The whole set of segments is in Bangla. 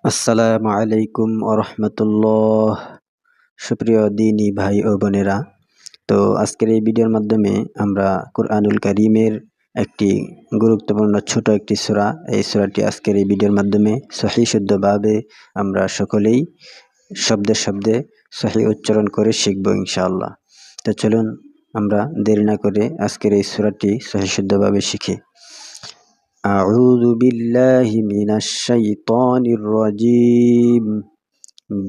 আসসালামু আলাইকুম ওরহমতুল্লাহ। সুপ্রিয় দিনী ভাই ও বোনেরা, তো আজকের এই ভিডিওর মাধ্যমে আমরা কুরআনুল কারীমের একটি গুরুত্বপূর্ণ ছোট একটি সূরা, এই সূরাটি আজকের এই ভিডিওর মাধ্যমে সহিহ শুদ্ধভাবে আমরা সকলেই শব্দে শব্দে সহিহ উচ্চারণ করে শিখব ইনশাআল্লাহ। তো চলুন আমরা দেরি না করে আজকের এই সূরাটি সহিহ শুদ্ধভাবে শিখি। أعوذ بالله من الشيطان الرجيم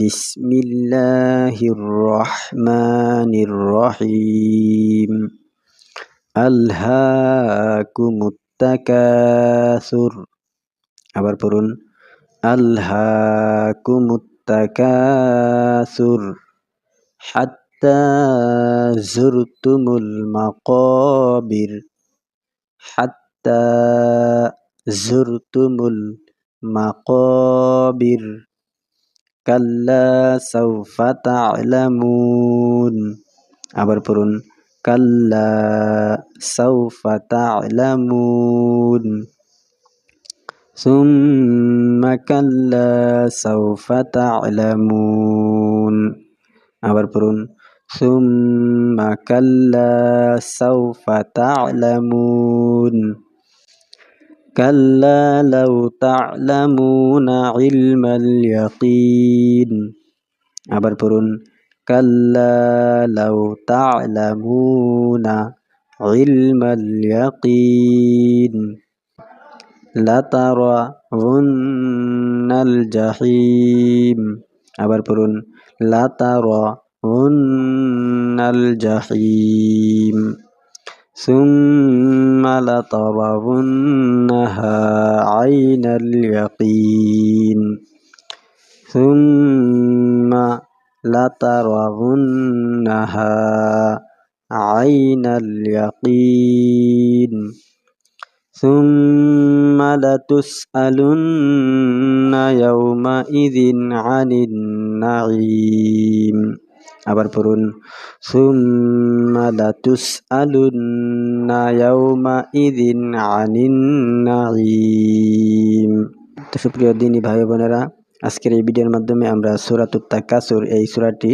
بسم الله الرحمن الرحيم ألهاكم التكاثر আবার পড়ুন ألهاكم التكاثر حتى زرتم المقابر حتى زرتم المقابر كلا سوف تعلمون আবার পড়ুন كلا سوف تعلمون ثم كلا سوف تعلمون আবার পড়ুন ثم كلا سوف تعلمون كلا لو تعلمون علم اليقين আবার পড়ুন كلا لو تعلمون علم اليقين لترون الجحيم আবার পড়ুন لترون الجحيم ثم لترونها عين اليقين ثم لترونها عين اليقين ثم لتسألن يومئذ عن النعيم আবার পড়ুন ثم لتسألن يومئذ عن النعيم। তো সুপ্রিয় দিনী ভাই বোনেরা, আজকের এই ভিডিওর মাধ্যমে আমরা সূরাতুত তাকাসুর এই সূরাটি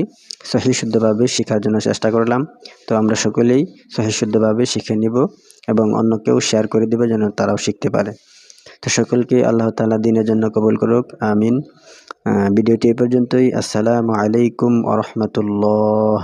সহিহ শুদ্ধভাবে শেখার জন্য চেষ্টা করলাম। তো আমরা সকলেই সহিহ শুদ্ধভাবে শিখে নিব এবং অন্যকেও শেয়ার করে দেব যেন তারাও শিখতে পারে। তো সকলকে আল্লাহ তাআলা দ্বীনের জন্য কবুল করুক, আমিন। ভিডিওটি এই পর্যন্তই। আসসালামু আলাইকুম ওয়া রাহমাতুল্লাহ।